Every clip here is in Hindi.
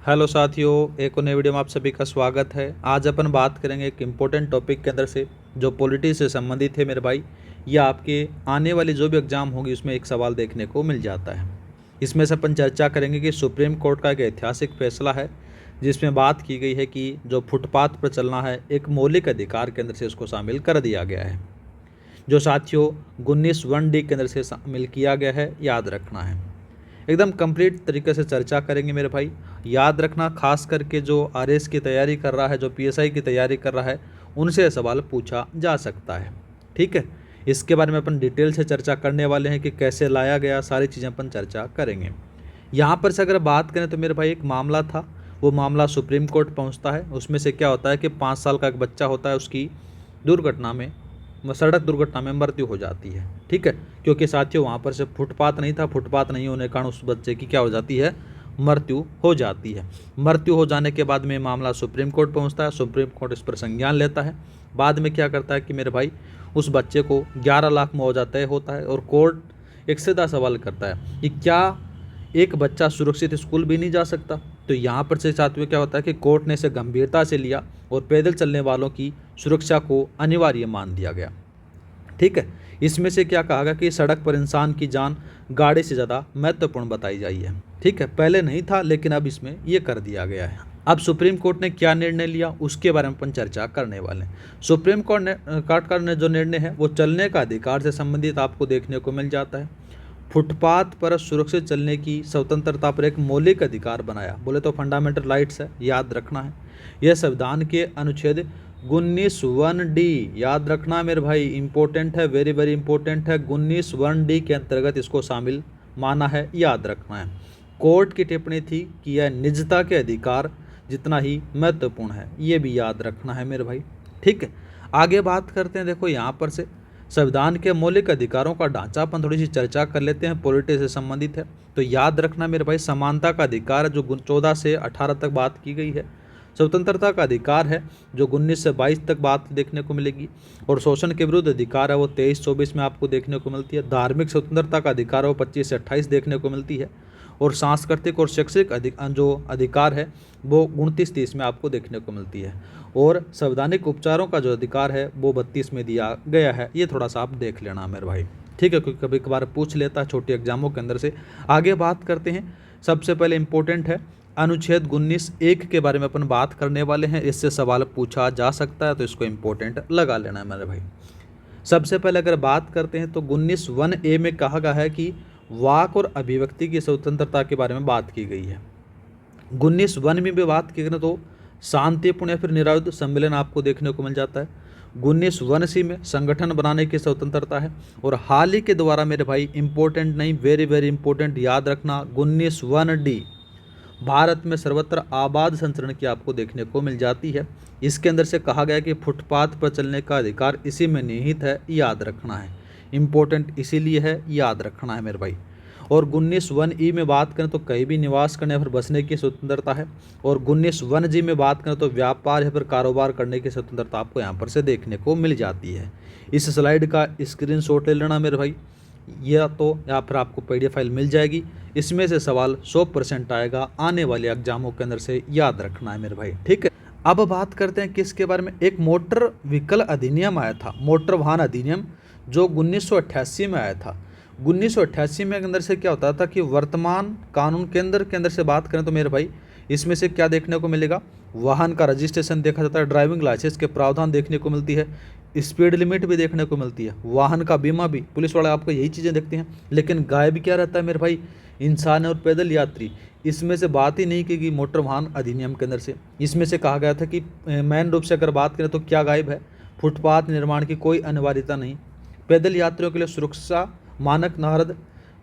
हेलो साथियों, एक और नई वीडियो में आप सभी का स्वागत है। आज अपन बात करेंगे एक इम्पोर्टेंट टॉपिक के अंदर से जो पॉलिटी से संबंधित है मेरे भाई। या आपके आने वाली जो भी एग्ज़ाम होगी उसमें एक सवाल देखने को मिल जाता है। इसमें से अपन चर्चा करेंगे कि सुप्रीम कोर्ट का एक ऐतिहासिक फैसला है जिसमें बात की गई है कि जो फुटपाथ पर चलना है एक मौलिक अधिकार के अंदर से उसको शामिल कर दिया गया है, जो साथियों 19(1)(d) के अंदर से शामिल किया गया है। याद रखना है, एकदम कंप्लीट तरीके से चर्चा करेंगे मेरे भाई। याद रखना, खास करके जो आरएस की तैयारी कर रहा है, जो पीएसआई की तैयारी कर रहा है, उनसे सवाल पूछा जा सकता है। ठीक है, इसके बारे में अपन डिटेल से चर्चा करने वाले हैं कि कैसे लाया गया, सारी चीज़ें अपन चर्चा करेंगे। यहाँ पर से अगर बात करें तो मेरे भाई एक मामला था, वो मामला सुप्रीम कोर्ट पहुँचता है। उसमें से क्या होता है कि 5 साल का एक बच्चा होता है, उसकी दुर्घटना में, सड़क दुर्घटना में मृत्यु हो जाती है। ठीक है, क्योंकि साथियों वहाँ पर से फुटपाथ नहीं था, फुटपाथ नहीं होने के कारण उस बच्चे की क्या हो जाती है, मृत्यु हो जाती है। मृत्यु हो जाने के बाद में मामला सुप्रीम कोर्ट पहुँचता है। सुप्रीम कोर्ट इस पर संज्ञान लेता है। बाद में क्या करता है कि मेरे भाई उस बच्चे को 11 लाख मुआवजा तय होता है और कोर्ट एक सीधा सवाल करता है कि क्या एक बच्चा सुरक्षित स्कूल भी नहीं जा सकता। तो यहाँ पर से साथियों क्या होता है कि कोर्ट ने इसे गंभीरता से लिया और पैदल चलने वालों की सुरक्षा को अनिवार्य मान दिया गया। ठीक है, इसमें से क्या कहा गया कि सड़क पर इंसान की जान गाड़ी से ज़्यादा महत्वपूर्ण बताई जाई है। ठीक है, पहले नहीं था लेकिन अब इसमें ये कर दिया गया है। अब सुप्रीम कोर्ट ने क्या निर्णय लिया उसके बारे में अपन चर्चा करने वाले हैं। सुप्रीम कोर्ट का जो निर्णय है वो चलने का अधिकार से संबंधित आपको देखने को मिल जाता है। फुटपाथ पर सुरक्षित चलने की स्वतंत्रता पर एक मौलिक अधिकार बनाया, बोले तो फंडामेंटल राइट्स है, याद रखना है। यह संविधान के अनुच्छेद 19(1)(d), याद रखना मेरे भाई, इंपॉर्टेंट है, वेरी वेरी इंपॉर्टेंट है। 19(1)(d) के अंतर्गत इसको शामिल माना है, याद रखना है। कोर्ट की टिप्पणी थी कि यह निजता के अधिकार जितना ही महत्वपूर्ण है, ये भी याद रखना है मेरे भाई। ठीक है, आगे बात करते हैं। देखो यहाँ पर से संविधान के मौलिक अधिकारों का ढांचा अपन थोड़ी सी चर्चा कर लेते हैं, पॉलिटी से संबंधित है। तो याद रखना मेरे भाई, समानता का अधिकार जो 14 से 18 तक बात की गई है। स्वतंत्रता का अधिकार है जो 19 से 22 तक बात देखने को मिलेगी। और शोषण के विरुद्ध अधिकार है वो 23-24 में आपको देखने को मिलती है। धार्मिक स्वतंत्रता का अधिकार है वो 25 से 28 देखने को मिलती है। और सांस्कृतिक और शैक्षिक जो अधिकार है वो 29-30 में आपको देखने को मिलती है। और संवैधानिक उपचारों का जो अधिकार है वो 32 में दिया गया है। ये थोड़ा सा आप देख लेना मेरे भाई। ठीक है, क्योंकि कभी कभार पूछ लेता है छोटे एग्जामों के अंदर से। आगे बात करते हैं। सबसे पहले इंपॉर्टेंट है अनुच्छेद 19(1) के बारे में अपन बात करने वाले हैं। इससे सवाल पूछा जा सकता है तो इसको इंपॉर्टेंट लगा लेना है मेरे भाई। सबसे पहले अगर बात करते हैं तो 19(1)(a) में कहा गया है कि वाक और अभिव्यक्ति की स्वतंत्रता के बारे में बात की गई है। 19(1) में भी बात की गई तो शांतिपूर्ण या फिर निरायुध सम्मेलन आपको देखने को मिल जाता है। 19(1)(c) में संगठन बनाने की स्वतंत्रता है। और हाल ही के द्वारा मेरे भाई इंपॉर्टेंट नहीं, वेरी वेरी इंपॉर्टेंट, याद रखना, 19(1)(d) भारत में सर्वत्र आबाद संचरण की आपको देखने को मिल जाती है। इसके अंदर से कहा गया कि फुटपाथ पर चलने का अधिकार इसी में निहित है, याद रखना है। इंपॉर्टेंट इसीलिए है, याद रखना है मेरे भाई। और 19(1)(e) में बात करें तो कहीं भी निवास करने या फिर बसने की स्वतंत्रता है। और 19(1)(g) में बात करें तो व्यापार या फिर कारोबार करने की स्वतंत्रता आपको यहाँ पर से देखने को मिल जाती है। इस स्लाइड का स्क्रीनशॉट ले लेना मेरे भाई, या फिर आपको PDF फाइल मिल जाएगी। इसमें से सवाल 100% आएगा आने वाले एग्जामों के अंदर से, याद रखना है मेरे भाई। ठीक है, अब बात करते हैं किसके बारे में। एक मोटर व्हीकल अधिनियम आया था, मोटर वाहन अधिनियम, जो 1988 में आया था। 1988 में अंदर से क्या होता था कि वर्तमान कानून केंद्र के अंदर से बात करें तो मेरे भाई इसमें से क्या देखने को मिलेगा, वाहन का रजिस्ट्रेशन देखा जाता है, ड्राइविंग लाइसेंस के प्रावधान देखने को मिलती है, स्पीड लिमिट भी देखने को मिलती है, वाहन का बीमा भी। पुलिस वाले आपको यही चीज़ें देखते हैं। लेकिन गायब क्या रहता है मेरे भाई, इंसान और पैदल यात्री। इसमें से बात ही नहीं की गई मोटर वाहन अधिनियम के अंदर से। इसमें से कहा गया था कि मेन रूप से अगर बात करें तो क्या गायब है, फुटपाथ निर्माण की कोई अनिवार्यता नहीं, पैदल यात्रियों के लिए सुरक्षा मानक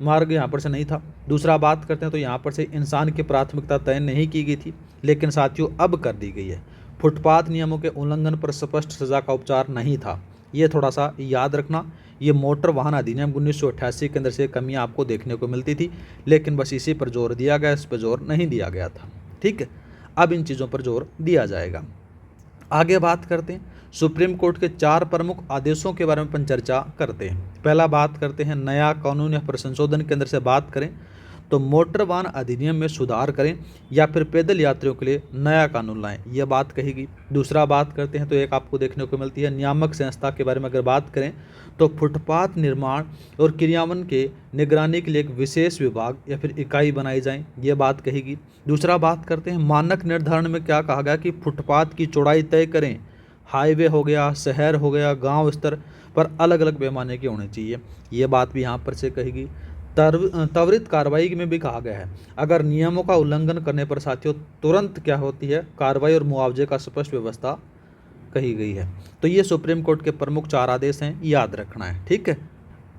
मार्ग यहाँ पर से नहीं था। दूसरा बात करते हैं तो यहाँ पर से इंसान की प्राथमिकता तय नहीं की गई थी, लेकिन साथियों अब कर दी गई है। फुटपाथ नियमों के उल्लंघन पर स्पष्ट सजा का उपचार नहीं था, ये थोड़ा सा याद रखना। ये मोटर वाहन अधिनियम 1988 के अंदर से कमियाँ आपको देखने को मिलती थी, लेकिन बस इसी पर जोर दिया गया, इस पर जोर नहीं दिया गया था। ठीक है, अब इन चीज़ों पर जोर दिया जाएगा। आगे बात करते हैं, सुप्रीम कोर्ट के 4 प्रमुख आदेशों के बारे में अपन चर्चा करते हैं। पहला बात करते हैं नया कानून या फिर संशोधन के अंदर से बात करें तो मोटर वाहन अधिनियम में सुधार करें या फिर पैदल यात्रियों के लिए नया कानून लाएं, यह बात कही गई। दूसरा बात करते हैं तो एक आपको देखने को मिलती है नियामक संस्था के बारे में अगर बात करें तो फुटपाथ निर्माण और क्रियान्वयन के निगरानी के लिए एक विशेष विभाग या फिर इकाई बनाई जाए, ये बात कहेगी। दूसरा बात करते हैं मानक निर्धारण में क्या कहा गया कि फुटपाथ की चौड़ाई तय करें, हाईवे हो गया, शहर हो गया, गांव स्तर पर अलग अलग पैमाने के होने चाहिए, ये बात भी यहाँ पर से कहेगी। त्वरित कार्रवाई में भी कहा गया है अगर नियमों का उल्लंघन करने पर साथियों तुरंत क्या होती है कार्रवाई और मुआवजे का स्पष्ट व्यवस्था कही गई है। तो ये सुप्रीम कोर्ट के प्रमुख 4 आदेश हैं, याद रखना है, ठीक है।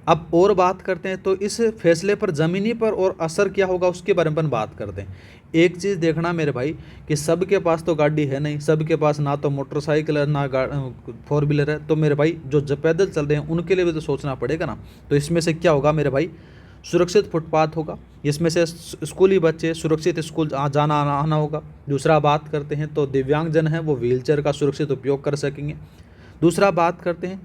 अब और बात करते हैं तो इस फैसले पर ज़मीनी पर और असर क्या होगा उसके बारे में बात करते हैं। एक चीज़ देखना मेरे भाई कि सबके पास तो गाड़ी है नहीं, सबके पास ना तो मोटरसाइकिल है ना 4 व्हीलर है, तो मेरे भाई जो पैदल चल रहे हैं उनके लिए भी तो सोचना पड़ेगा ना। तो इसमें से क्या होगा मेरे भाई, सुरक्षित फुटपाथ होगा, इसमें से स्कूली बच्चे सुरक्षित स्कूल जाना आना होगा। दूसरा बात करते हैं तो दिव्यांगजन हैं वो व्हीलचेयर का सुरक्षित उपयोग कर सकेंगे। दूसरा बात करते हैं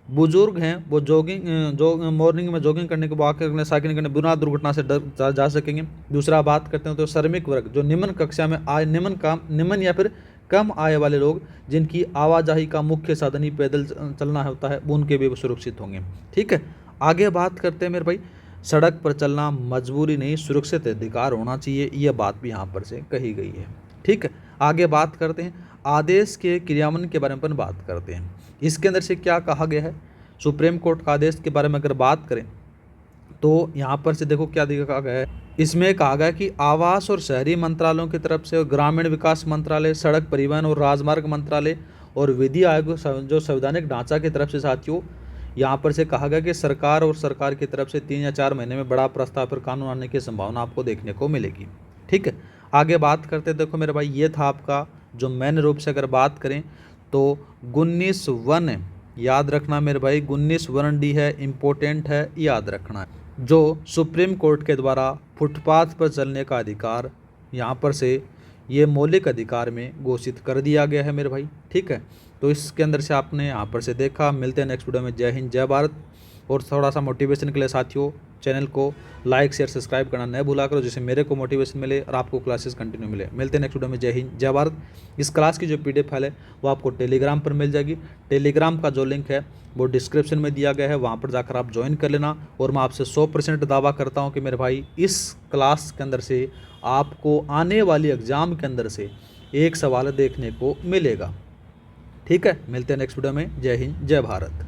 बुजुर्ग हैं वो मॉर्निंग में जॉगिंग करने के वॉक करने साइकिलिंग करने बिना दुर्घटना से जा सकेंगे। दूसरा बात करते हैं तो श्रमिक वर्ग जो निम्न कक्षा में आय निम्न या फिर कम आय वाले लोग जिनकी आवाजाही का मुख्य साधन ही पैदल चलना होता है वो उनके भी सुरक्षित होंगे, ठीक है। आगे बात करते हैं मेरे भाई सड़क पर चलना मजबूरी नहीं सुरक्षित अधिकार होना चाहिए, यह बात भी यहाँ पर से कही गई है, ठीक है। आगे बात करते हैं आदेश के क्रियान्वयन के बारे में बात करते हैं। इसके अंदर से क्या कहा गया है, सुप्रीम कोर्ट का आदेश के बारे में अगर बात करें तो यहाँ पर से देखो क्या कहा गया है। इसमें कहा गया कि आवास और शहरी मंत्रालयों की तरफ से ग्रामीण विकास मंत्रालय, सड़क परिवहन और राजमार्ग मंत्रालय और विधि आयोग जो संवैधानिक ढांचा की तरफ से साथियों यहाँ पर से कहा गया कि सरकार और सरकार की तरफ से 3 या 4 महीने में बड़ा प्रस्ताव पर कानून आने की संभावना आपको देखने को मिलेगी, ठीक है। आगे बात करते देखो मेरे भाई ये था आपका जो मेन रूप से अगर बात करें तो 19(1) याद रखना मेरे भाई 19(1)D है, इम्पोर्टेंट है, याद रखना है। जो सुप्रीम कोर्ट के द्वारा फुटपाथ पर चलने का अधिकार यहाँ पर से ये मौलिक अधिकार में घोषित कर दिया गया है मेरे भाई, ठीक है। तो इसके अंदर से आपने यहाँ पर से देखा। मिलते हैं नेक्स्ट वीडियो में। जय हिंद जय भारत। और थोड़ा सा मोटिवेशन के लिए साथियों चैनल को लाइक शेयर सब्सक्राइब करना न भूला करो, जिससे मेरे को मोटिवेशन मिले और आपको क्लासेस कंटिन्यू मिले। मिलते हैं नेक्स्ट वीडियो में। जय हिंद जय भारत। इस क्लास की जो PDF फाइल है वो आपको टेलीग्राम पर मिल जाएगी। टेलीग्राम का जो लिंक है वो डिस्क्रिप्शन में दिया गया है, वहाँ पर जाकर आप ज्वाइन कर लेना। और मैं आपसे 100% दावा करता हूँ कि मेरे भाई इस क्लास के अंदर से आपको आने वाली एग्ज़ाम के अंदर से एक सवाल देखने को मिलेगा, ठीक है। मिलते हैं नेक्स्ट वीडियो में। जय हिंद जय भारत।